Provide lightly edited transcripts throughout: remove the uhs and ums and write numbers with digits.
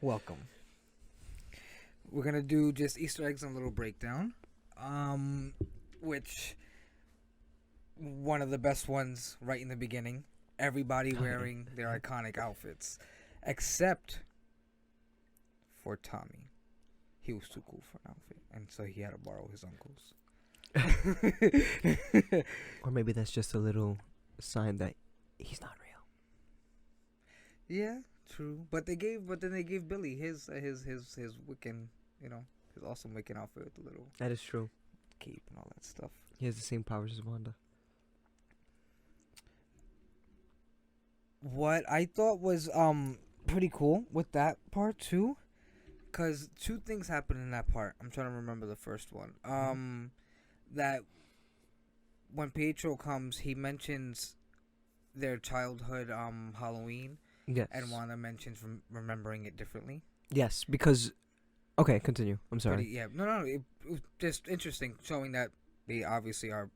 welcome. We're gonna do just Easter eggs and a little breakdown. Which one of the best ones right in the beginning. Everybody wearing their iconic outfits, except for Tommy. He was too cool for an outfit, and so he had to borrow his uncle's. Or maybe that's just a little sign that he's not real. Yeah, true. But then they gave Billy his Wiccan, his awesome Wiccan outfit with the little That is true. cape and all that stuff. He has the same powers as Wanda. What I thought was pretty cool with that part too, cause two things happened in that part. I'm trying to remember the first one. That when Pietro comes, he mentions their childhood Halloween. Yes. And Wanda mentions remembering it differently. Yes, because... Okay, continue. I'm sorry. No. It was just interesting, showing that they obviously are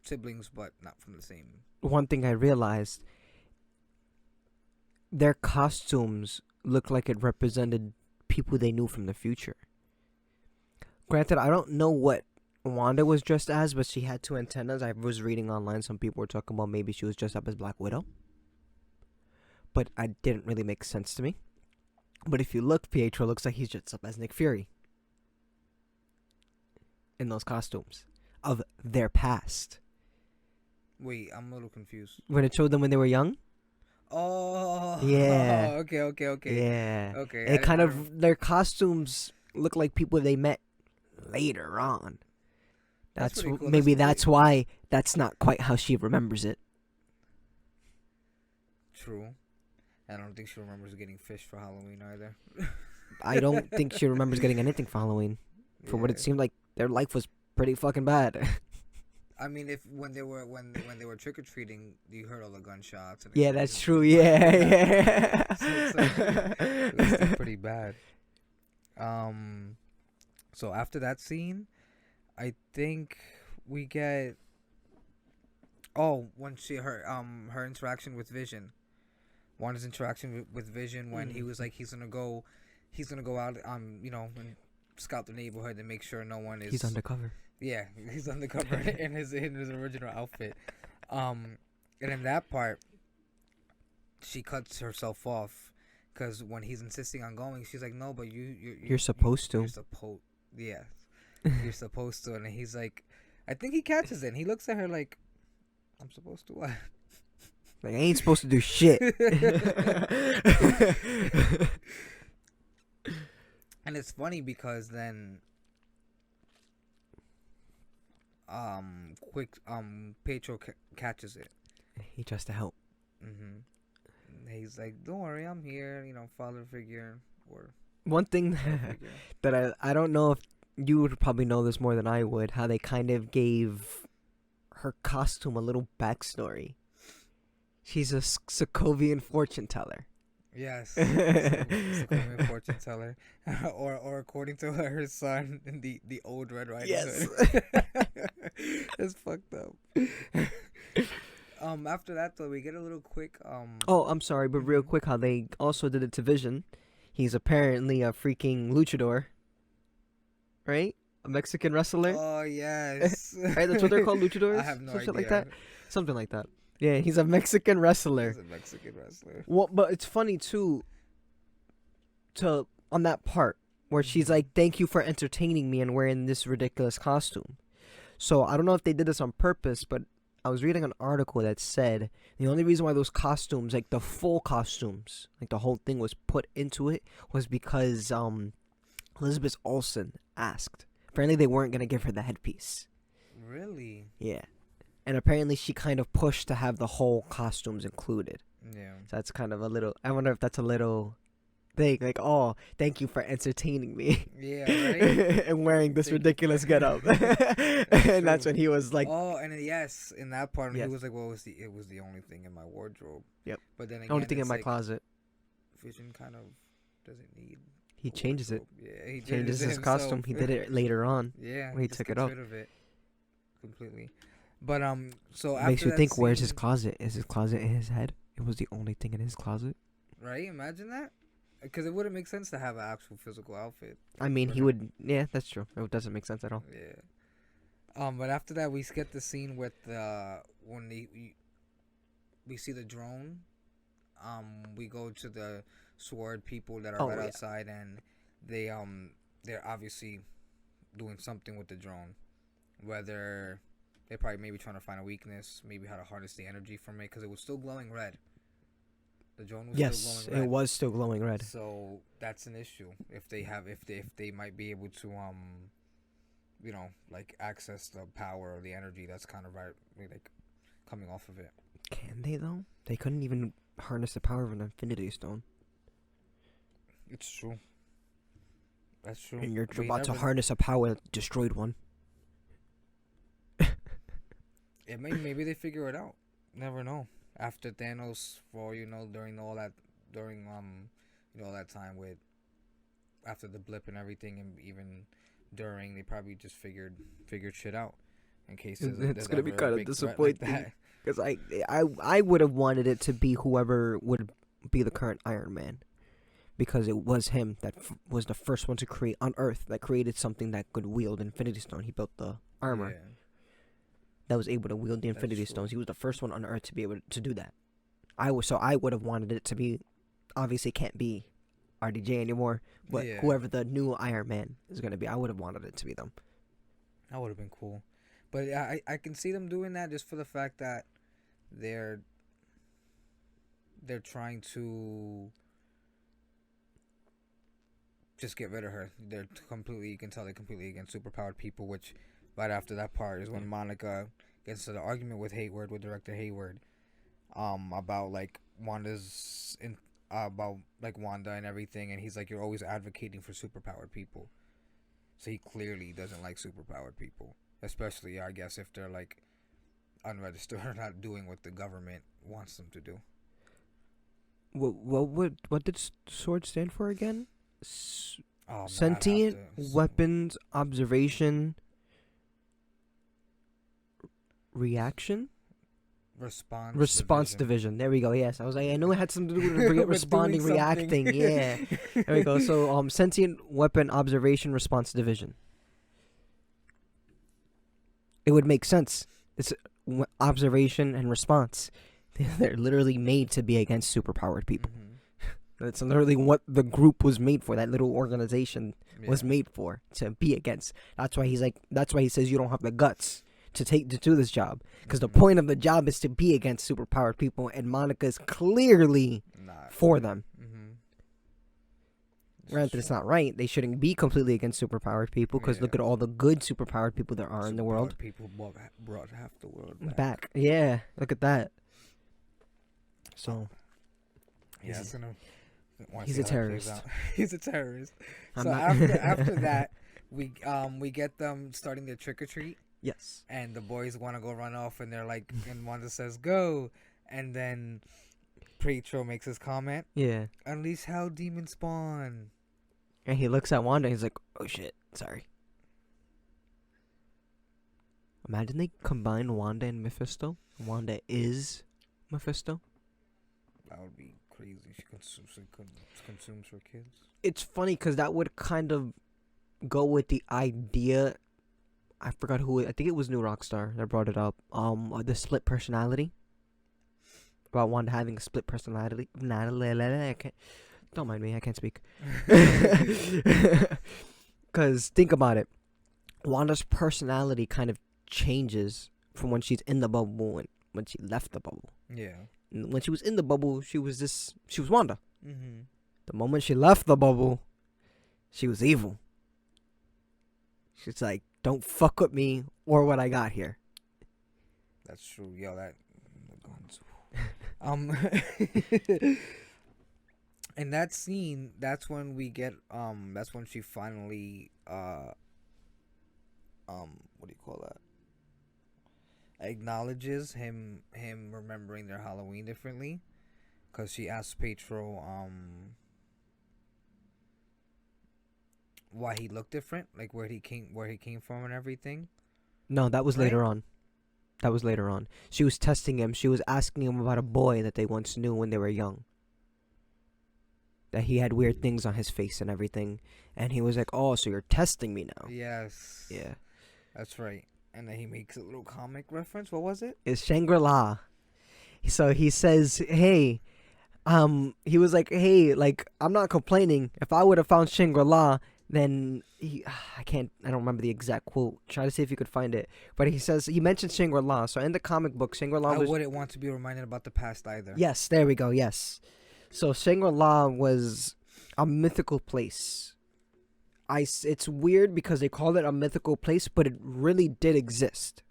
siblings, but not from the same. One thing I realized, their costumes looked like it represented people they knew from the future. Granted, I don't know what Wanda was dressed as, but she had two antennas. I was reading online, some people were talking about maybe she was dressed up as Black Widow. But it didn't really make sense to me. But if you look, Pietro looks like he's dressed up as Nick Fury. In those costumes. Of their past. Wait, I'm a little confused. When it showed them when they were young? Oh. Yeah. Okay. Yeah. Okay. It kind of... Their costumes look like people they met later on. That's pretty cool. Maybe that's why that's not quite how she remembers it. True. I don't think she remembers getting fish for Halloween either. I don't think she remembers getting anything for Halloween. For what it seemed like, their life was pretty fucking bad. I mean, if when they were trick or treating, you heard all the gunshots. And yeah, that's true. Yeah. It was still pretty bad. So after that scene, I think we get. Oh, when her interaction with Vision. Wanda's interaction with Vision when he was like he's gonna go out and scout the neighborhood and make sure no one is. He's undercover. Yeah, he's undercover in his original outfit. And in that part, she cuts herself off because when he's insisting on going, she's like, "No, but you're supposed to." You're supposed to, and he's like, I think he catches it. And he looks at her like, "I'm supposed to what?" Like, I ain't supposed to do shit. And it's funny because then Pietro catches it. He tries to help. He's like, "Don't worry, I'm here, father figure or one thing that I don't know if you would probably know this more than I would, how they kind of gave her costume a little backstory. She's a Sokovian fortune teller. Yes, Sokovian fortune teller, or according to her son in the old Red Riding Hood. It's fucked up. After that though, we get a little quick. Oh, I'm sorry, but real quick, how they also did it to Vision. He's apparently a freaking luchador, right? A Mexican wrestler. Oh yes, right. That's what they're called, luchadors. I have no idea. Shit like that. Something like that. Yeah, he's a Mexican wrestler. Well, but it's funny too. On that part where she's like, "Thank you for entertaining me and wearing this ridiculous costume." So I don't know if they did this on purpose, but I was reading an article that said the only reason why those costumes, like the full costumes, like the whole thing was put into it, was because Elizabeth Olsen asked. Apparently, they weren't gonna give her the headpiece. Really? Yeah. And apparently she kind of pushed to have the whole costumes included. Yeah. So that's kind of a little... I wonder if that's a little thing. Like, oh, thank you for entertaining me. Yeah, right? And wearing this ridiculous getup. And that's when he was like... Oh, and yes, in that part, yes. He was like, well, it was the only thing in my wardrobe. Yep. But then again, the only thing in my closet. Vision kind of doesn't need... He changes it. Yeah, he changes his costume. He did it later on. Yeah. When he took it off. Rid of it completely. But so after makes you that think, scene, where's his closet? Is his closet in his head? It was the only thing in his closet. Right? Imagine that. Because it wouldn't make sense to have an actual physical outfit. I mean, for he him. would. Yeah, that's true. It doesn't make sense at all. Yeah. But after that, we get the scene with when we see the drone. We go to the sword people that are Oh, right yeah. outside, and they're obviously doing something with the drone. Whether they probably maybe trying to find a weakness, maybe how to harness the energy from it, because it was still glowing red. The drone was Yes, still glowing red. it was still glowing red. So that's an issue. If they might be able to like access the power or the energy that's kind of like coming off of it. Can they though? They couldn't even harness the power of an Infinity Stone. It's true. That's true. And you're But you about to never- harness a power that destroyed one. Maybe they figure it out. Never know. After Thanos, for during all that that time with after the blip and everything, and even during, they probably just figured shit out in case It's gonna be ever a kind of big threat like disappointing. that. Because I would have wanted it to be whoever would be the current Iron Man. Because it was him that was the first one to create on Earth, that created something that could wield Infinity Stone. He built the armor Yeah. that was able to wield the That's Infinity true. Stones. He was the first one on Earth to be able to do that. I would have wanted it to be, obviously it can't be RDJ anymore, but Yeah. whoever the new Iron Man is going to be, I would have wanted it to be them. That would have been cool. But yeah, I can see them doing that just for the fact that they're trying to just get rid of her. You can tell they're completely against superpowered people, which right after that part is when Monica gets to the argument with director Hayward, about like about like Wanda and everything, and he's like, you're always advocating for superpowered people. So he clearly doesn't like superpowered people. Especially, I guess, if they're like unregistered or not doing what the government wants them to do. What did SWORD stand for again? Oh, man, I'd Sentient have to- Weapons Observation Reaction Response Division. There we go. Yes, I was like, I know it had something to do with With responding, doing something. reacting. Yeah, there we go. So, Sentient Weapon Observation Response Division. It would make sense. It's observation and response. They're literally made to be against superpowered people. Mhm. That's literally what the group was made for. That little organization was Yeah. made for, to be against. That's why he says you don't have the guts to do this job, because the Mhm. point of the job is to be against superpowered people, and Monica is clearly Not. for them. Mhm. Granted, it's not right. They shouldn't be completely against superpowered people, because look Yeah. at all the good superpowered people there are in the world. Superpowered people brought half the world back. Back, yeah. Look at that. So Yeah, it's gonna. wanna he's see a how that plays terrorist. out. He's a terrorist. I'm So not- after that, we get them starting their trick or treat, yes, and the boys want to go run off, and they're like, and Wanda says go, and then Pietro makes his comment, yeah. unleash hell demon spawn. And he looks at Wanda and he's like, oh shit, sorry. Imagine they combine Wanda and Mephisto. Wanda is Mephisto. That would be crazy. She consumes her kids. It's funny because that would kind of go with the idea. I forgot who. I think it was New Rockstar that brought it up. The split personality. About Wanda having a split personality. I can't, don't mind me. I can't speak. Because think about it. Wanda's personality kind of changes from when she's in the bubble and when she left the bubble. Yeah. And when she was in the bubble, she was Wanda. Mm-hmm. The moment she left the bubble, she was evil. She's like, don't fuck with me or what I got here. That's true. Yo, that the guns. In that scene, that's when we get that's when she finally what do you call that? Acknowledges him remembering their Halloween differently, because she asks Pietro why he looked different, like where he came from and everything. No, that was Right? later on. That was later on. She was testing him. She was asking him about a boy that they once knew when they were young. that he had weird things on his face and everything, and he was like, "Oh, so you're testing me now?" Yes. Yeah, That's right. And then he makes a little comic reference. What was it? it's Shangri-La. So he says, "Hey, he was like, hey, like I'm not complaining. If I would have found Shangri-La, then I don't remember the exact quote. Try to see if you could find it. But he says he mentioned Shangri-La. So in the comic book, Shangri-La I was wouldn't want to be reminded about the past either. yes, there we go, yes. So Shangri-La was a mythical place. It's weird because they call it a mythical place, but it really did exist.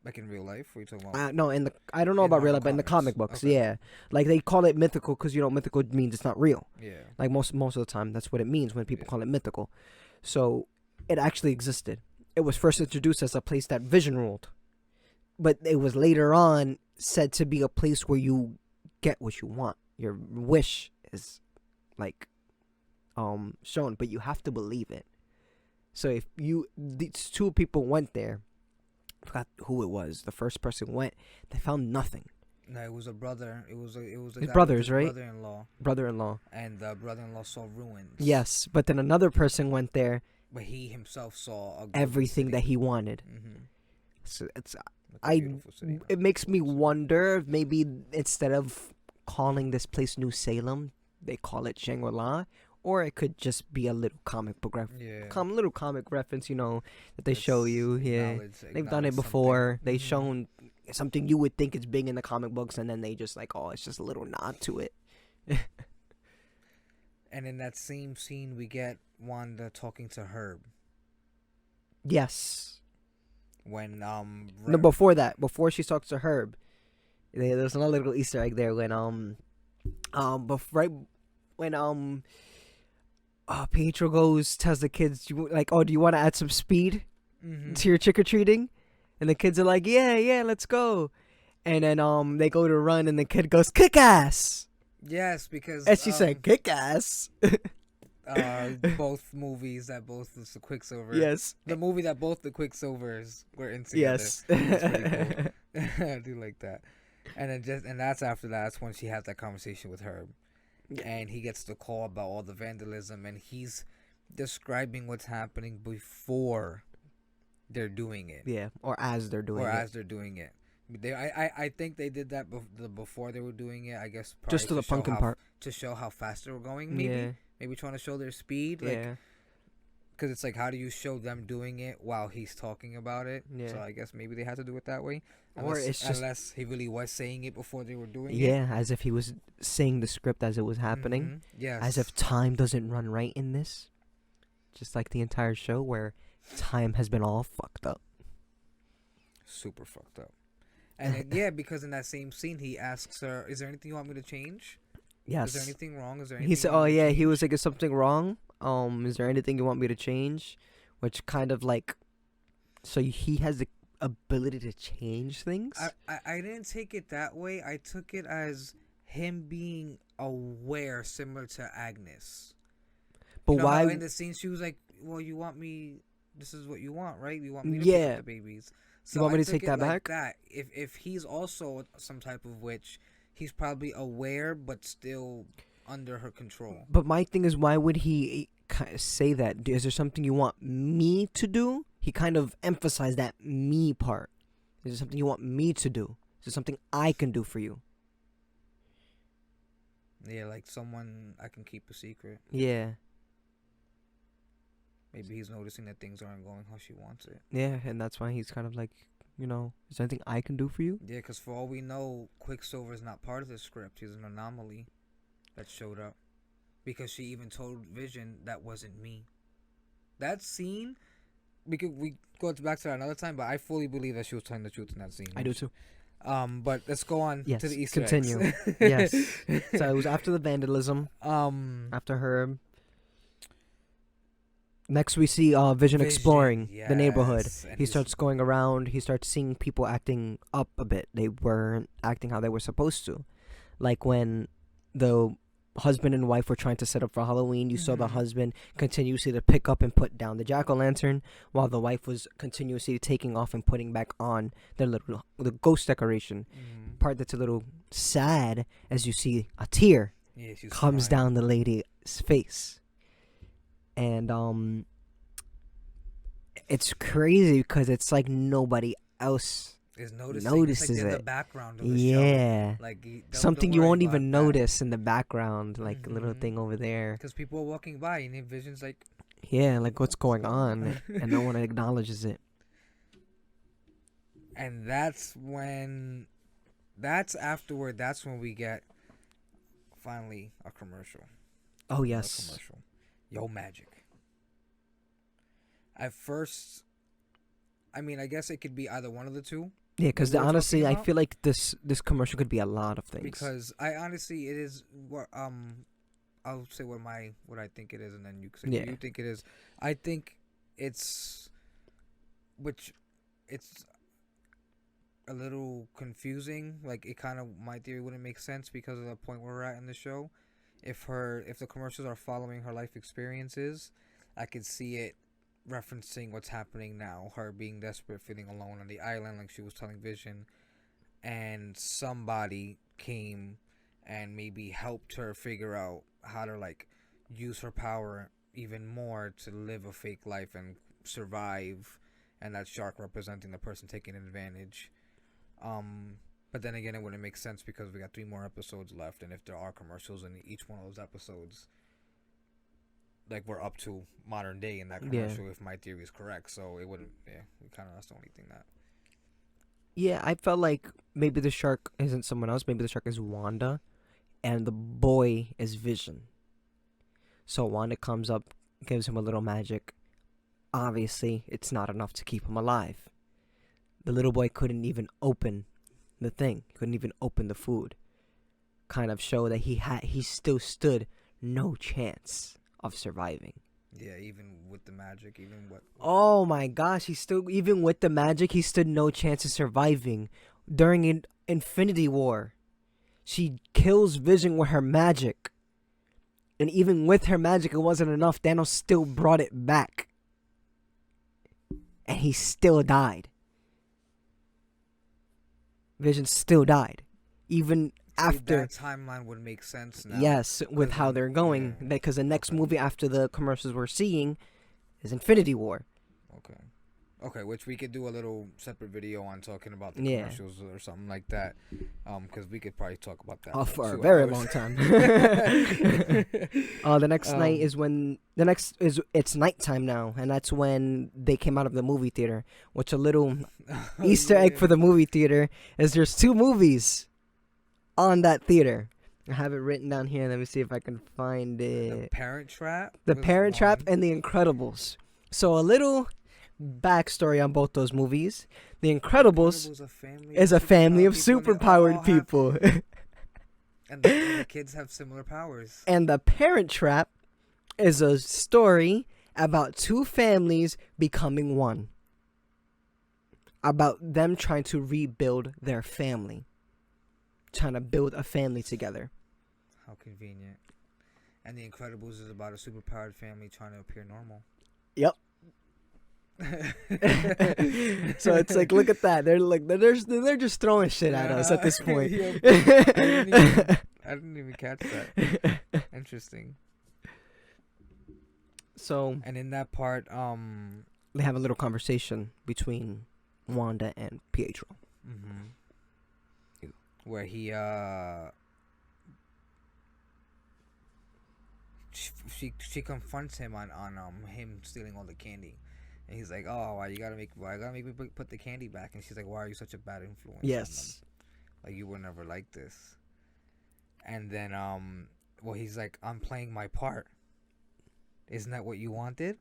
Like in real life? What are you talking about? No, I don't know In about real Marvel life, but in the comics. comic books, Okay. yeah. Like they call it mythical because mythical means it's not real. Yeah. Like most of the time, that's what it means when people call it mythical. So it actually existed. It was first introduced as a place that Vision ruled, but it was later on said to be a place where you get what you want. Your wish is like shown, but you have to believe it. So if these two people went there, I forgot who it was. The first person went, they found nothing. No, it was a brother. It was a His guy with brothers, his right? Brother-in-law. And the brother-in-law saw ruins. Yes, but then another person went there. But he himself saw Everything that he wanted. Mm-hmm. So it's City, it makes me wonder if maybe instead of calling this place New Salem, they call it Shangri-La, or it could just be a little comic book little comic reference, that they show you. Yeah, they've done it before. They've shown something you would think is big in the comic books, and then they just like, oh, it's just a little nod to it. And in that same scene, we get Wanda talking to Herb. Yes. When no, before she talks to Herb, there's another little Easter egg there when Pietro tells the kids, do you want to add some speed to your trick or treating? And the kids are like, yeah, let's go. And then they go to run, and the kid goes, kick ass. Yes, because and she said, kick ass. Both movies that both the Quicksilver. Yes. The movie that both the Quicksilvers were in together. Yes. That's pretty cool. I do like that. And then that's after that. That's when she has that conversation with Herb. And he gets the call about all the vandalism, and he's describing what's happening before they're doing it. Yeah, or as they're doing it. I think they did that before they were doing it. I guess just to the pumpkin part to show how fast they were going. Maybe trying to show their speed. Because it's like, how do you show them doing it while he's talking about it? Yeah. So I guess maybe they had to do it that way. Unless he really was saying it before they were doing it. Yeah, as if he was saying the script as it was happening. Mm-hmm. Yes. As if time doesn't run right in this. Just like the entire show where time has been all fucked up. Super fucked up. And because in that same scene, he asks her, is there anything you want me to change? Yes. Is there anything wrong? Is there anything he said, he was like, is something wrong? Is there anything you want me to change? Which kind of like, so he has the ability to change things? I didn't take it that way. I took it as him being aware, similar to Agnes. But why? In the scene, she was like, well, you want me, this is what you want, right? You want me to pick up the babies. So you want me to take that back? If he's also some type of witch, he's probably aware, but still under her control. But my thing is, why would he say that? Is there something you want me to do? He kind of emphasized that me part. Is there something you want me to do? Is there something I can do for you? Yeah, like someone I can keep a secret. Yeah. Maybe he's noticing that things aren't going how she wants it. Yeah, and that's why he's kind of like, is there anything I can do for you? Yeah, because for all we know, Quicksilver is not part of the script. He's an anomaly that showed up. Because she even told Vision, that wasn't me. That scene, we go back to that another time, but I fully believe that she was telling the truth in that scene. I do too. But let's go on to the Easter continue. eggs. Yes. So it was after the vandalism. After her. Next, we see Vision exploring the neighborhood. He starts going around. He starts seeing people acting up a bit. They weren't acting how they were supposed to. Like when the husband and wife were trying to set up for Halloween, you saw the husband continuously to pick up and put down the jack-o'-lantern, while the wife was continuously taking off and putting back on the ghost decoration. Part that's a little sad as you see a tear comes down the lady face. And it's crazy because it's like nobody else Is noticing. notices It's like they're it. the background of the Yeah. show. Like Something don't you worry won't about even that. notice in the background, like a little Mhm. thing over there. Because people are walking by and Vision's like, Yeah, like what's going on, and no one acknowledges it. and that's when, that's afterward. That's when we get finally a commercial. Oh A yes. commercial. Yo, magic. At first, I mean, I guess it could be either one of the two. Yeah, because What we're honestly, talking I about? feel like this commercial could be a lot of things. Because I honestly, it is what I'll say what I think it is, and then you can say Yeah. what you think it is. I think it's, which it's a little confusing. Like it kind of, my theory wouldn't make sense because of the point where we're at in the show. If the commercials are following her life experiences, I could see it referencing what's happening now. Her being desperate, feeling alone on the island, like she was telling Vision, and somebody came and maybe helped her figure out how to like use her power even more to live a fake life and survive, and that shark representing the person taking advantage. But then again, it wouldn't make sense because we got 3 more episodes left, and if there are commercials in each one of those episodes, like we're up to modern day in that commercial, if my theory is correct. So it wouldn't. Yeah, we kind of, that's the only thing that. Yeah, I felt like maybe the shark isn't someone else. Maybe the shark is Wanda, and the boy is Vision. So Wanda comes up, gives him a little magic. Obviously, it's not enough to keep him alive. The little boy couldn't even open the thing. He couldn't even open the food. Kind of show that he still stood no chance of surviving. Yeah, even with the magic, even what. Oh my gosh, even with the magic, he stood no chance of surviving. During Infinity War, she kills Vision with her magic. And even with her magic, it wasn't enough. Thanos still brought it back. And he still died. Vision still died. Even after. That timeline would make sense now. Yes, with how they're going. Because the next movie after the commercials we're seeing is Infinity War. Okay, which we could do a little separate video on talking about the Yeah. commercials or something like that. Because we could probably talk about that For a 2 very hours. long time. The next night is when it's nighttime now, and that's when they came out of the movie theater. Which a little Easter egg for the movie theater is there's 2 movies on that theater. I have it written down here. Let me see if I can find it. The Parent Trap. The was Parent Trap one. and The Incredibles. So a little backstory on both those movies. The Incredibles is a family of superpowered people. And the kids have similar powers. And The Parent Trap is a story about 2 families becoming one. About them trying to rebuild their family. Trying to build a family together. How convenient. And The Incredibles is about a superpowered family trying to appear normal. Yep. So it's like, look at that. They're just throwing shit at us at this point. I didn't even catch that. Interesting. So And in that part, they have a little conversation between Wanda and Pietro. where he she confronts him on him stealing all the candy. And he's like, "Oh, why you gotta make me put the candy back?" And she's like, "Why are you such a bad influence on Yes. them? Like you were never like this." And then well, he's like, "I'm playing my part. Isn't that what you wanted?"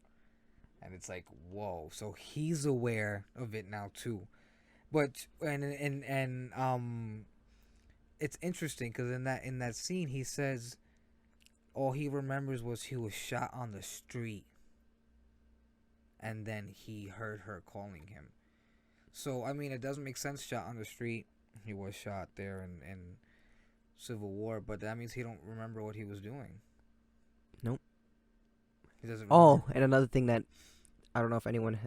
And it's like, whoa. So he's aware of it now too. But and it's interesting because in that scene he says all he remembers was he was shot on the street. And then he heard her calling him. So, I mean, it doesn't make sense, shot on the street. He was shot there in Civil War, but that means he don't remember what he was doing. Nope. He doesn't Oh, remember. and another thing that I don't know if anyone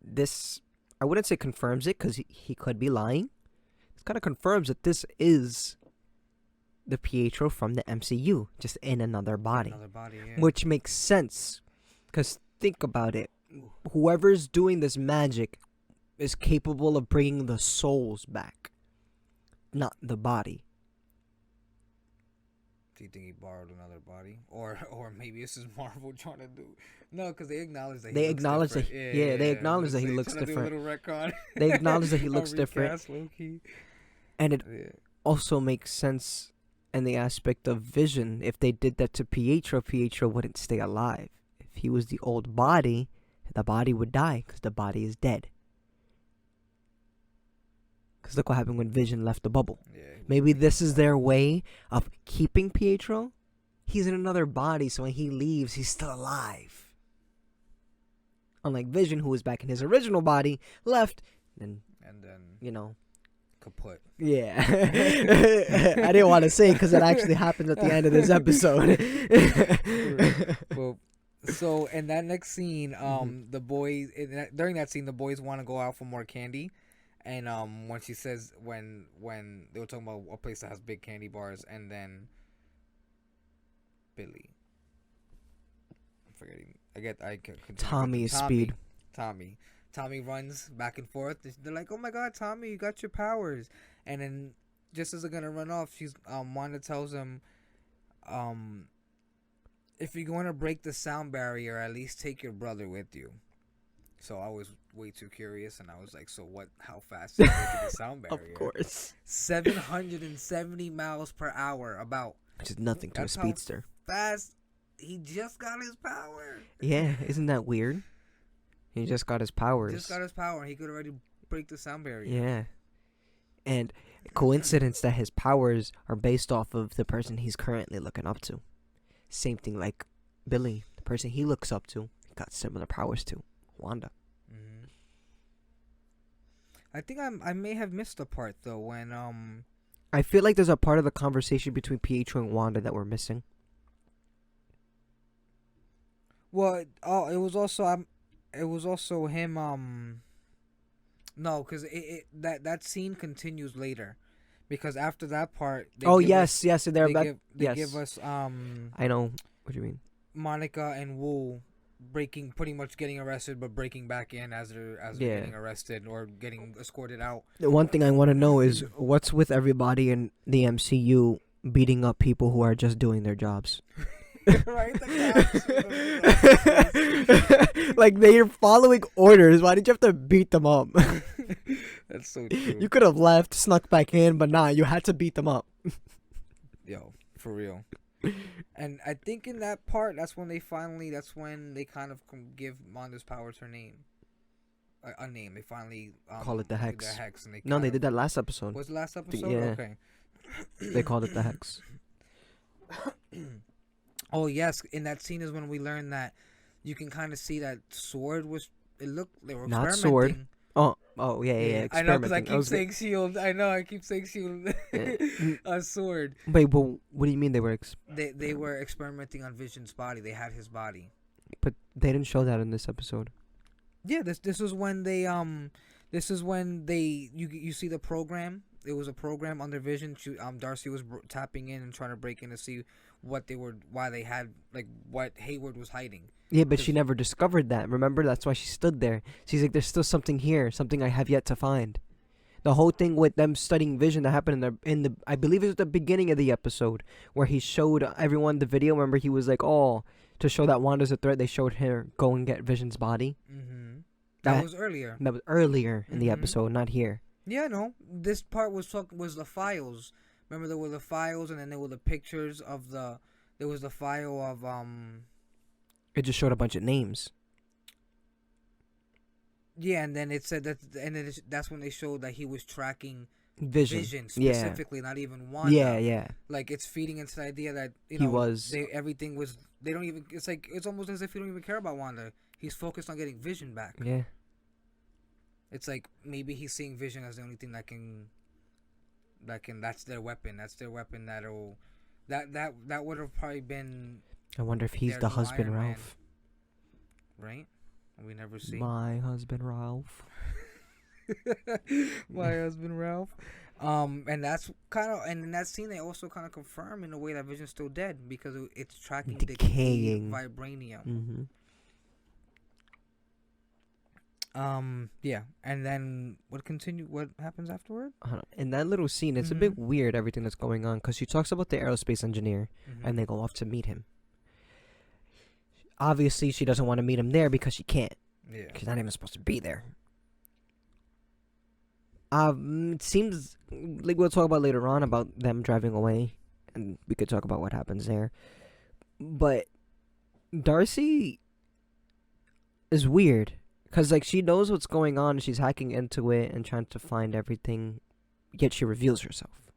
this, I wouldn't say confirms it because he could be lying. It kind of confirms that this is the Pietro from the MCU, just in another body. Another body, yeah. Which makes sense. Because think about it. Whoever's doing this magic is capable of bringing the souls back, not the body. Do you think he borrowed another body, or maybe this is Marvel trying to do? No, because they acknowledge that. They acknowledge that. They acknowledge that he looks different. Do a little retcon. They acknowledge that he looks different. Low-key. And it also makes sense in the aspect of Vision. If they did that to Pietro wouldn't stay alive. If he was the old body, the body would die because the body is dead. Because look what happened when Vision left the bubble. Yeah, maybe this is their way of keeping Pietro. He's in another body, so when he leaves, he's still alive. Unlike Vision, who was back in his original body, left, and then, kaput. Yeah. I didn't want to say because it actually happens at the end of this episode. Well, so in that next scene, the boys during that scene, the boys want to go out for more candy, and when she says when they were talking about a place that has big candy bars, and then Billy, I'm forgetting. Tommy is speed. Tommy runs back and forth. They're like, "Oh my God, Tommy, you got your powers!" And then, just as they're gonna run off, Wanda tells him, "If you're going to break the sound barrier, at least take your brother with you." So I was way too curious, and I was like, "So what? How fast is breaking the sound barrier?" Of course, 770 miles per hour, about. Which is nothing to a speedster. Fast. He just got his power. Yeah, isn't that weird? He just got his powers. He could already break the sound barrier. Yeah. And coincidence that his powers are based off of the person he's currently looking up to. Same thing like Billy, the person he looks up to, got similar powers to Wanda. Mm-hmm. I think I may have missed a part though when I feel like there's a part of the conversation between Pietro and Wanda that we're missing. Well, it was also him. No, because that scene continues later, because after that part. They give us I know what you mean. Monica and Wu pretty much getting arrested, but breaking back in as they're getting arrested or getting escorted out. The one thing I want to know is what's with everybody in the MCU beating up people who are just doing their jobs. Right? Like they're following orders. Why did you have to beat them up? That's so true. You could have left, snuck back in, but nah, you had to beat them up. Yo, for real. And I think in that part, that's when they kind of give Wanda's powers her name. A name. They finally call it the Hex. And they did that last episode. Was the last episode? Yeah. Okay. They called it the Hex. Oh yes, in that scene is when we learned that you can kind of see that sword was. They were not experimenting. Sword. Oh yeah. I know because I keep saying shield. I keep saying shield. A sword. Wait, but what do you mean they were? They were experimenting on Vision's body. They had his body. But they didn't show that in this episode. Yeah, this was when they you see the program. It was a program under Vision. Darcy was tapping in and trying to break in to see what Hayward was hiding. Yeah, but she never discovered that. Remember, that's why she stood there. She's like, "There's still something here, something I have yet to find." The whole thing with them studying Vision that happened in the I believe it was the beginning of the episode where he showed everyone the video. Remember, he was like, "Oh, to show that Wanda's a threat," they showed her go and get Vision's body. Mm-hmm. That was earlier. That was earlier in the episode, not here. Yeah, no. This part was the files. Remember, there were the files, and then there were the pictures of the. There was the file of It just showed a bunch of names. Yeah, and then it said that's when they showed that he was tracking Vision specifically, not even Wanda. Yeah. Like it's feeding into the idea that everything was. They don't even. It's like it's almost as if he don't even care about Wanda. He's focused on getting Vision back. Yeah. It's like maybe he's seeing Vision as the only thing that can. That's their weapon. That's their weapon. That would have probably been. I wonder if he's the husband, Ralph. Right? We never see. My husband, Ralph. My husband, Ralph. And that's kind of, and in that scene they also kind of confirm in a way that Vision's still dead because it's tracking decayed Decaying. vibranium. Mm-hmm. Yeah, and then what happens afterward? In that little scene, it's a bit weird everything that's going on because she talks about the aerospace engineer, and they go off to meet him. Obviously, she doesn't want to meet him there because she can't. Yeah, She's not even supposed to be there. It seems like we'll talk about later on about them driving away, and we could talk about what happens there. But Darcy is weird because like she knows what's going on, she's hacking into it and trying to find everything, yet she reveals herself.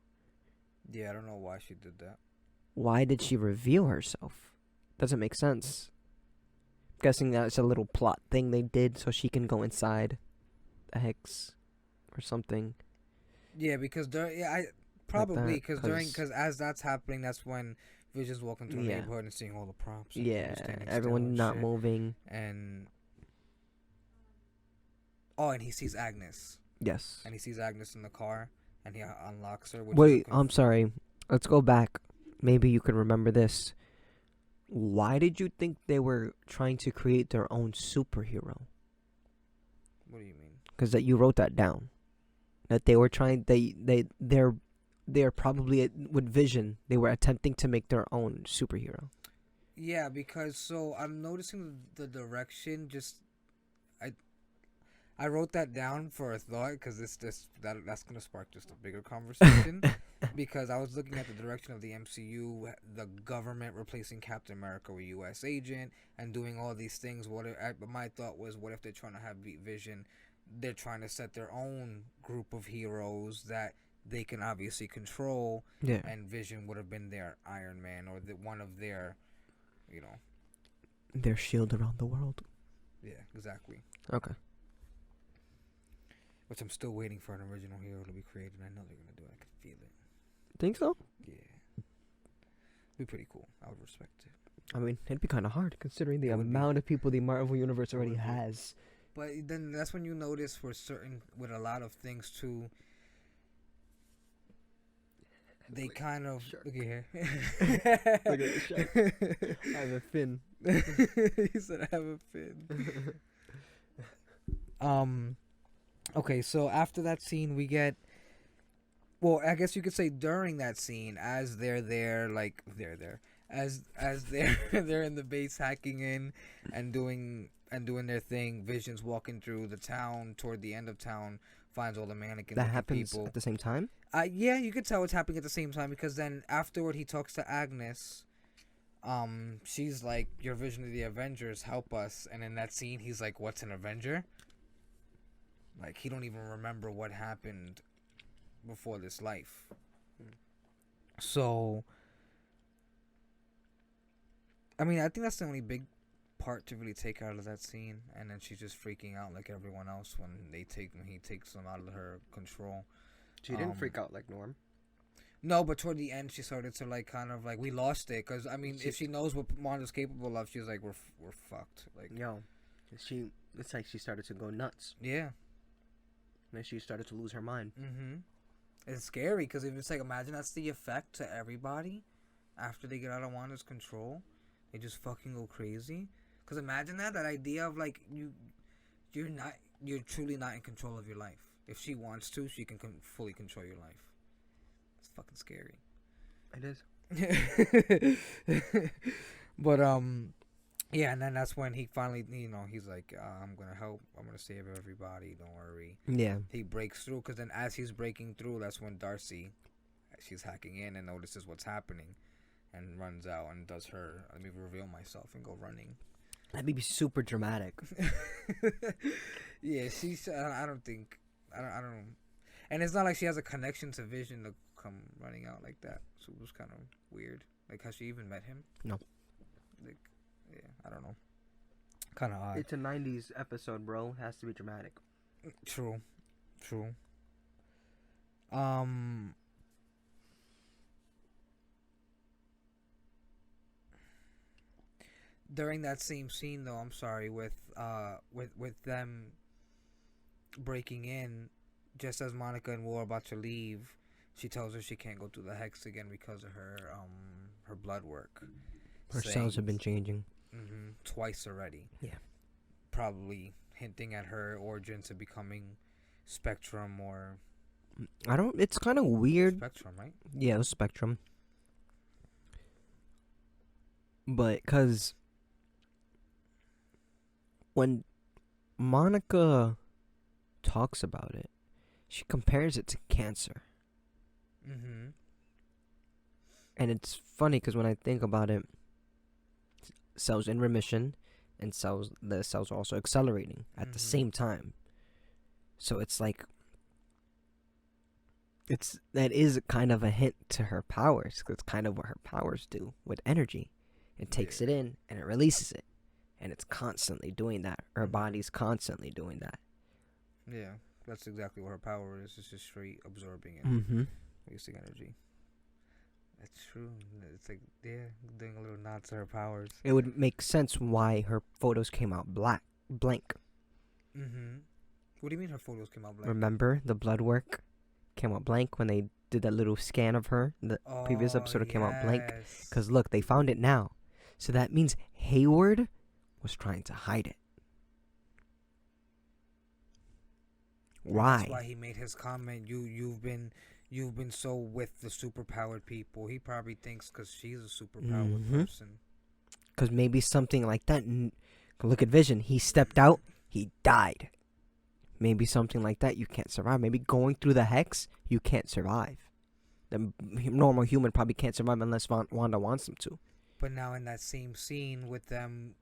yeah. I don't know why she did that. Why did she reveal herself? Doesn't make sense. Guessing that it's a little plot thing they did so she can go inside the hex or something. Yeah, because because as that's happening, that's when Vision's walking through the neighborhood and seeing all the props. And Yeah, people standing everyone still and not shit. moving. And and he sees Agnes. Yes. And he sees Agnes in the car, and he unlocks her. Which Wait, I'm sorry. Let's go back. Maybe you can remember this. Why did you think they were trying to create their own superhero? What do you mean? Because that you wrote that down. That they were trying. They're probably with Vision. They were attempting to make their own superhero. Yeah, because so I'm noticing the direction. I wrote that down for a thought because that's gonna spark just a bigger conversation. Because I was looking at the direction of the MCU, the government replacing Captain America with U.S. agent and doing all these things. But my thought was, what if they're trying to have Vision? They're trying to set their own group of heroes that they can obviously control. Yeah. And Vision would have been their Iron Man or one of their, Their shield around the world. Yeah, exactly. Okay. Which I'm still waiting for an original hero to be created. I know they're gonna do it. I can feel it. Think so? Yeah. Be pretty cool. I would respect it. I mean, it'd be kind of hard considering the amount of people the Marvel Universe already has. But then that's when you notice with a lot of things too, they kind of Shark. look at here. Look at the shark. I have a fin. He said I have a fin. Okay, so after that scene we get, well, I guess you could say during that scene, as they're there, as they're in the base hacking in and doing their thing. Vision's walking through the town toward the end of town, finds all the mannequins. That happens people at the same time? Yeah, you could tell it's happening at the same time because then afterward he talks to Agnes. She's like, "Your vision of the Avengers, help us." And in that scene, he's like, "What's an Avenger?" Like, he don't even remember what happened before this life. So, I mean, I think that's the only big part to really take out of that scene. And then she's just freaking out like everyone else when he takes them out of her control. She didn't freak out like Norm. No, but toward the end, she started to like kind of like, we lost it. Because I mean, if she knows what Wanda's capable of, she's like, we're fucked. Like, it's like she started to go nuts. Yeah. And then she started to lose her mind. Mm-hmm. It's scary because if it's like, imagine that's the effect to everybody after they get out of Wanda's control. They just fucking go crazy. Because imagine that idea of like you're truly not in control of your life. If she wants to, she can fully control your life. It's fucking scary. It is. But yeah, and then that's when he finally, he's like, I'm gonna help. I'm gonna save everybody. Don't worry. Yeah. He breaks through because then as he's breaking through, that's when Darcy, she's hacking in and notices what's happening, and runs out and does her, let me reveal myself and go running. That'd be super dramatic. Yeah, I don't. And it's not like she has a connection to Vision to come running out like that. So it was kind of weird. Like, has she even met him? No. Like, yeah, I don't know. Kind of odd. It's a 90s episode, bro. It has to be dramatic. True. During that same scene, though, I'm sorry, with them breaking in, just as Monica and Will are about to leave, she tells her she can't go through the hex again because of her blood work. Her cells have been changing. Twice already. Yeah. Probably hinting at her origins of becoming Spectrum or... I don't... It's kind of weird. Spectrum, right? Yeah, it was Spectrum. But, because... when Monica talks about it, she compares it to cancer. And it's funny because when I think about it, cells in remission and the cells are also accelerating at the same time. So it's like, that is kind of a hint to her powers. 'Cause it's kind of what her powers do with energy. It takes it in and it releases it. And it's constantly doing that. Her body's constantly doing that. Yeah, that's exactly what her power is. It's just straight absorbing and wasting energy. That's true. It's like, yeah, doing a little nod to her powers. It would make sense why her photos came out blank. What do you mean her photos came out blank? Remember the blood work came out blank when they did that little scan of her? The previous episode it came out blank. Because look, they found it now. So that means Hayward was trying to hide it. Why? That's why he made his comment. You've been so with the superpowered people. He probably thinks because she's a superpowered person. Because maybe something like that. Look at Vision. He stepped out. He died. Maybe something like that. You can't survive. Maybe going through the hex. You can't survive. The normal human probably can't survive unless Wanda wants them to. But now in that same scene with them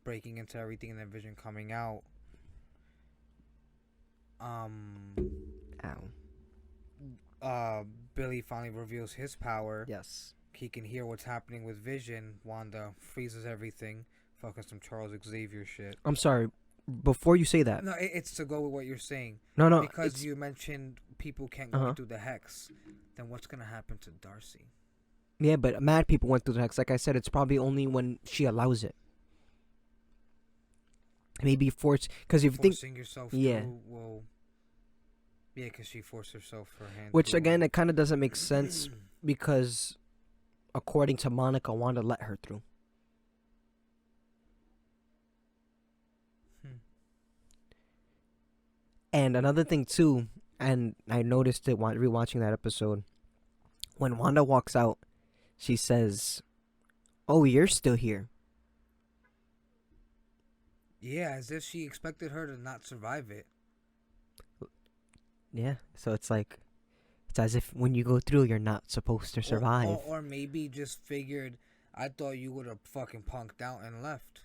breaking into everything and then Vision coming out. Billy finally reveals his power. Yes. He can hear what's happening with Vision. Wanda freezes everything. Fucking some Charles Xavier shit. I'm sorry. Before you say that. No, it's to go with what you're saying. No. Because you mentioned people can't go through the hex. Then what's going to happen to Darcy? Yeah, but mad people went through the hex. Like I said, it's probably only when she allows it. Maybe force... Because if you think... Forcing yourself through will... Yeah, because she forced herself her hand. Which, again, it kind of doesn't make sense because, according to Monica, Wanda let her through. And another thing, too, and I noticed it while rewatching that episode, when Wanda walks out, she says, "Oh, you're still here." Yeah, as if she expected her to not survive it. Yeah, so it's like, it's as if when you go through, you're not supposed to survive. Or maybe just figured, I thought you would have fucking punked out and left.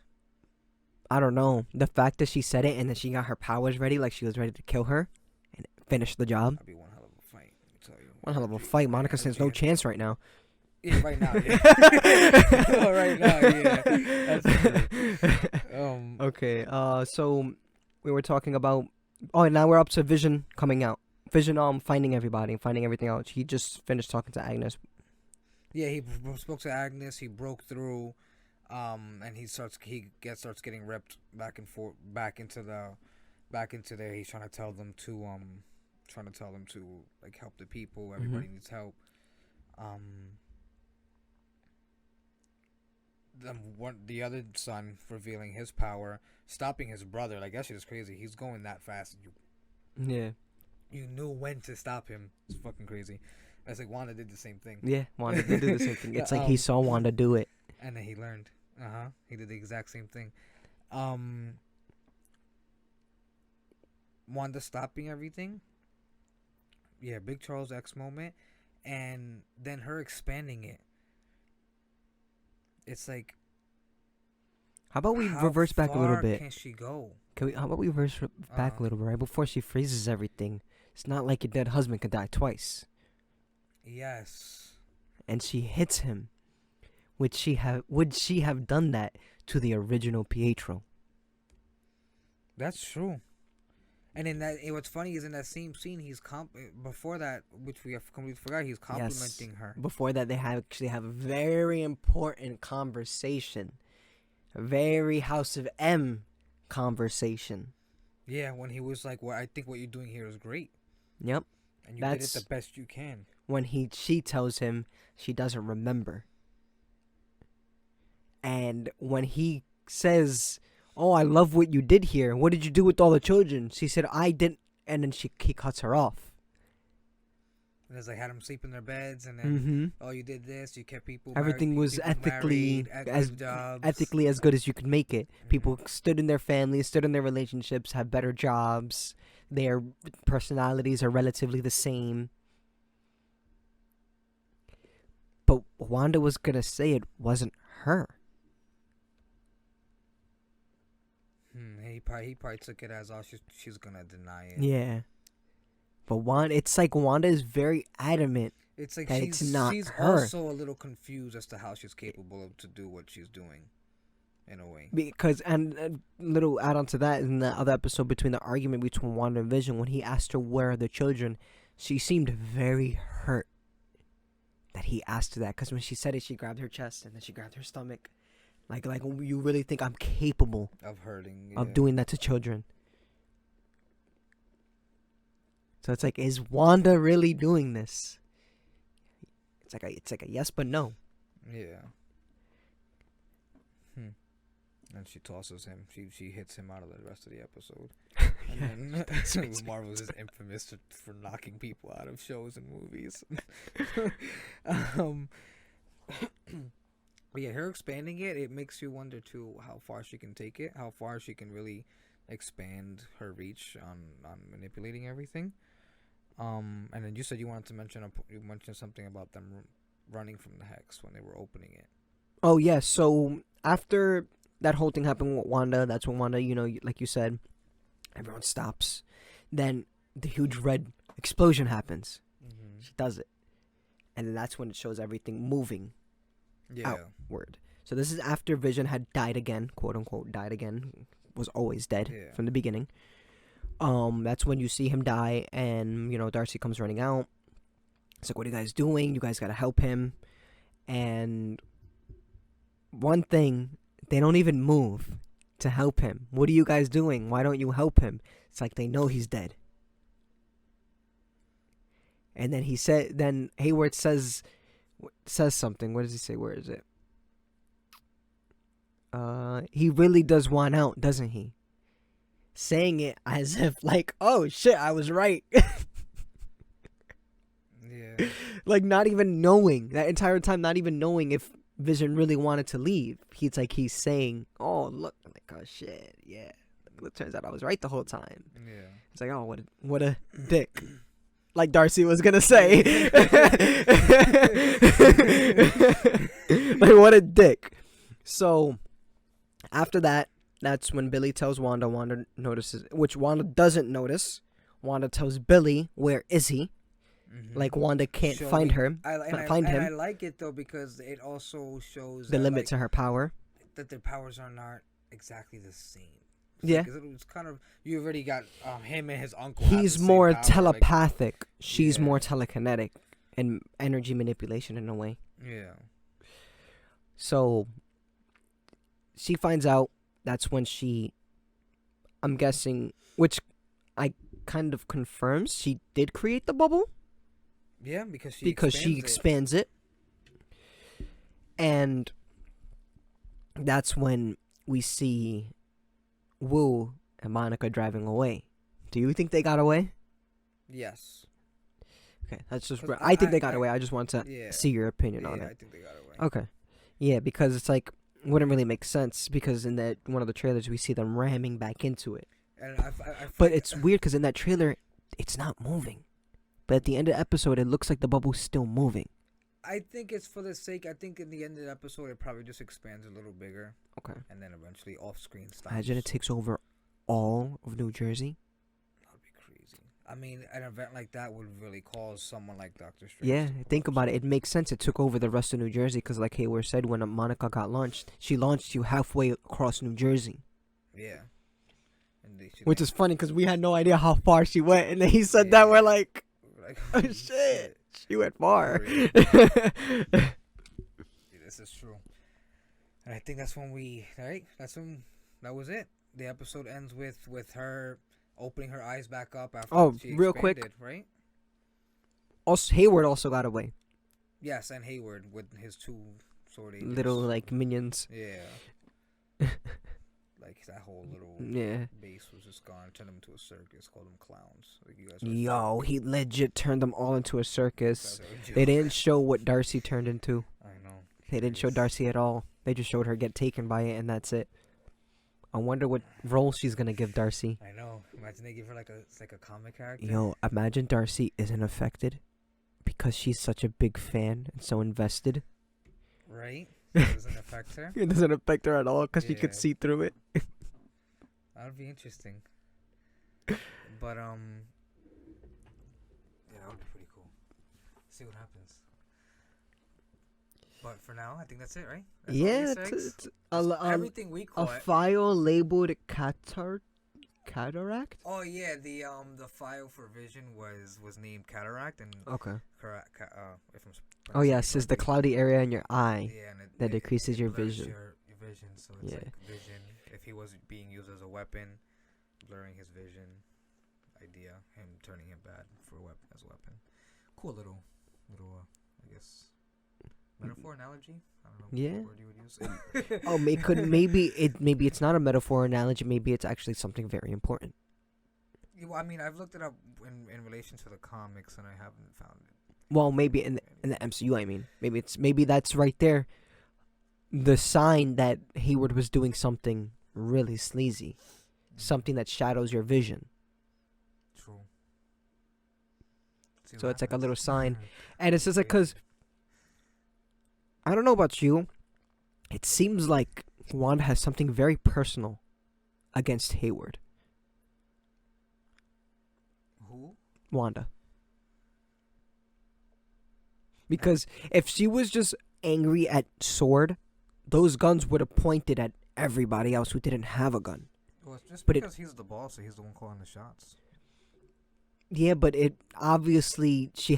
I don't know. The fact that she said it and that she got her powers ready, like she was ready to kill her and finish the job. That'd be one hell of a fight, let me tell you. One hell of a fight. Monica stands no chance right now. Yeah, right now, yeah. Right now, yeah. That's true. Okay, so we were talking about... Oh, and now we're up to Vision coming out. Vision finding everybody, finding everything out. He just finished talking to Agnes. Yeah, he spoke to Agnes. He broke through, and he starts getting ripped back and forth, back into there. He's trying to tell them to like help the people. Everybody needs help. The other son revealing his power, stopping his brother. Like, that shit is crazy. He's going that fast. You knew when to stop him. It's fucking crazy. It's like Wanda did the same thing. Yeah, Wanda did do the same thing. It's like he saw Wanda do it. And then he learned. He did the exact same thing. Wanda stopping everything. Yeah, big Charles X moment. And then her expanding it. It's like, how about we reverse back a little bit? How far can she go? How about we reverse back a little bit, right before she freezes everything? It's not like your dead husband could die twice. Yes. And she hits him. Would she have done that to the original Pietro? That's true. And what's funny is in that same scene, before that, which we have completely forgot, he's complimenting her. Before that, they actually have a very important conversation, a very House of M conversation. Yeah, when he was like, "Well, I think what you're doing here is great, Yep. and you did it That's the best you can." when she tells him she doesn't remember. And when he says, "Oh, I love what you did here. What did you do with all the children?" She said, "I didn't." And then he cuts her off. And it's like had them sleep in their beds, and then Mm-hmm. oh, you did this. You kept people. Everything was people ethically married, at as good jobs. ethically as good as you could make it. Mhm. People stood in their families, stood in their relationships, had better jobs. Their personalities are relatively the same. But Wanda was gonna say it wasn't her. He probably took it as she's gonna deny it. Yeah. But it's like Wanda is very adamant. It's like That she's it's not she's her. also a little confused as to how she's capable of to do what she's doing, in a way. Because, and a little add on to that, in the other episode between the argument between Wanda and Vision, when he asked her where are the children, she seemed very hurt that he asked her that. Because when she said it, she grabbed her chest and then she grabbed her stomach. Like you really think I'm capable Of hurting. of doing that to children? So it's like, is Wanda really doing this? It's like a yes but no. Yeah. And she tosses him. She hits him out of the rest of the episode. And then Marvel's is infamous for knocking people out of shows and movies. But yeah, her expanding it makes you wonder too how far she can take it, how far she can really expand her reach on manipulating everything. And then you said you wanted to mention something about them running from the hex when they were opening it. Oh yeah, so after that whole thing happened with Wanda, that's when Wanda, like you said, everyone stops. Then the huge red explosion happens. Mm-hmm. She does it. And then that's when it shows everything moving outward. So this is after Vision had died again, quote unquote died again, was always dead from the beginning. That's when you see him die, and Darcy comes running out. It's like, what are you guys doing? You guys gotta help him. And one thing, they don't even move to help him. What are you guys doing? Why don't you help him? It's like they know he's dead. And then Hayward says something. What does he say? Where is it? He really does want out, doesn't he? Saying it as if like, oh shit, I was right. Yeah. Like not even knowing that entire time, not even knowing if Vision really wanted to leave. He's saying, oh look, like, oh shit, yeah. It turns out I was right the whole time. Yeah. It's like, oh, what a dick. Like Darcy was gonna say. Like, what a dick. So after that, that's when Billy tells Wanda. Wanda notices, which Wanda doesn't notice. Wanda tells Billy, where is he? Mm-hmm. Like Wanda can't find him. Find him. I like it though because it also shows the limit to her power. That their powers are not exactly the same. Yeah. Because it was kind of, you already got him and his uncle. He's more telepathic. Like, she's more telekinetic and energy manipulation in a way. Yeah. So she finds out. That's when I'm guessing, which I kind of confirms she did create the bubble. Yeah, because she expands it. And that's when we see Wu and Monica driving away. Do you think they got away? Yes. Okay, that's just. I think they got away. I just want to see your opinion on it. I think they got away. Okay. Yeah, because it's like, wouldn't really make sense because in that one of the trailers we see them ramming back into it. And but it's weird because in that trailer it's not moving, but at the end of the episode it looks like the bubble's still moving. I think it's for the sake. I think in the end of the episode it probably just expands a little bigger. Okay. And then eventually off screen stops. Imagine it takes over all of New Jersey. That'd be crazy. I mean, an event like that would really cause someone like Doctor Strange. Yeah, think about it. It makes sense. It took over the rest of New Jersey because, like Hayward said, when Monica got launched, she launched you halfway across New Jersey. Yeah. Which is funny because we had no idea how far she went, and then he said that we're like, oh shit, she went far. This is true. And I think that's when that was it. the episode ends with her opening her eyes back up after Oh, she real expanded, quick. right? Also, Hayward also got away. Yes, and Hayward with his two sword agents. Little like minions. Yeah. Like that whole little Yeah. base was just gone. Turned them into a circus. Called them clowns. Like you guys. Yo, he legit turned them all into a circus. They They didn't show what Darcy turned into. I know. They didn't show Darcy at all. They just showed her get taken by it, and that's it. I wonder what role she's gonna give Darcy. I know. Imagine they give her like a comic character. Yo, imagine Darcy isn't affected because she's such a big fan and so invested. Right? It doesn't affect her. It doesn't affect her at all because she Yeah. could see through it. That would be interesting. But yeah, that would be pretty cool. See what happens. But for now, I think that's it, right? That's all Yeah, Easter eggs? it's Everything we a caught. file labeled cataract. Oh yeah, the file for Vision was named Cataract and Okay. if I'm Oh yes, is the cloudy area in your eye. yeah, and that decreases your blurs vision. Your vision, so it's Yeah. like Vision. If he was being used as a weapon, blurring his vision. Idea, him turning him bad for a weapon as a weapon. Cool little, I guess, metaphor analogy. I don't know Yeah. what word you would use. Oh, maybe it's not a metaphor analogy. Maybe it's actually something very important. Yeah, well, I mean, I've looked it up in relation to the comics, and I haven't found it. Well, maybe in the MCU. I mean, maybe that's right there, the sign that Hayward was doing something really sleazy, something that shadows your vision. True. See So what it's like a happens. little sign. And it's just like, cause I don't know about you, it seems like Wanda has something very personal against Hayward. Who? Wanda. Because if she was just angry at Sword, those guns would have pointed at everybody else who didn't have a gun. Well, it's just But because he's the boss, so he's the one calling the shots. Yeah, but it obviously she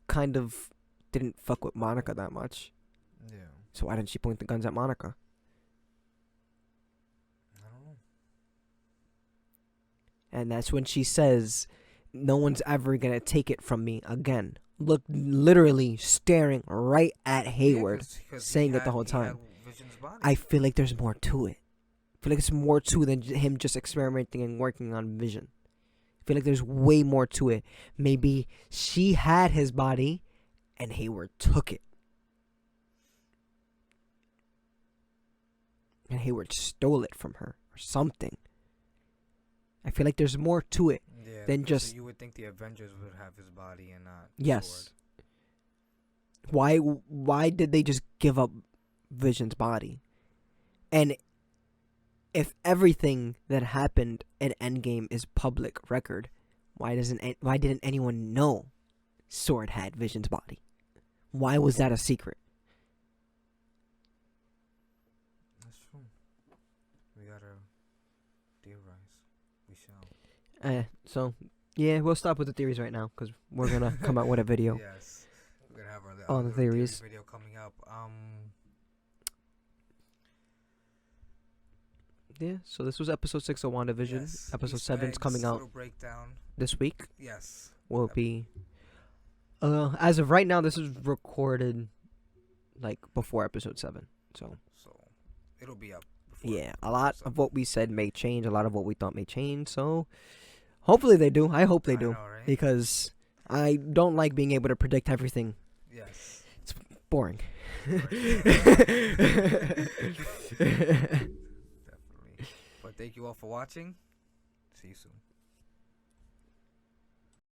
kind of didn't fuck with Monica that much. Yeah. So why didn't she point the guns at Monica? I don't know. And that's when she says, "No one's ever gonna take it from me again." Look, literally staring right at Hayward, Yeah, 'cause he saying it the had- whole he time. had Vision's body. I feel like there's more to it. I feel like it's more to it than him just experimenting and working on Vision. I feel like there's way more to it. Maybe she had his body, and Hayward took it. And Hayward stole it from her or something. I feel like there's more to it. Yeah, Then because just- you would think the Avengers would have his body and not Yes. Sword. Why did they just give up Vision's body? And if everything that happened in Endgame is public record, why didn't anyone know Sword had Vision's body? Why was that a secret? That's true. We gotta theorize. We shall. So yeah, we'll stop with the theories right now because we're gonna come out with a video. Yes. We're gonna have our On the little theory theories. video coming up. Yeah. So this was episode 6 of WandaVision. Yes, Episode Easter 7's eggs, coming out little breakdown. this week. Yes. Will be. As of right now, this is recorded like before episode 7. So It'll be up. Before yeah, a lot episode of what we said may change. A lot of what we thought may change. So hopefully they do. I hope they do know, right? because I don't like being able to predict everything. Yes. Boring. Definitely. But thank you all for watching. See you soon.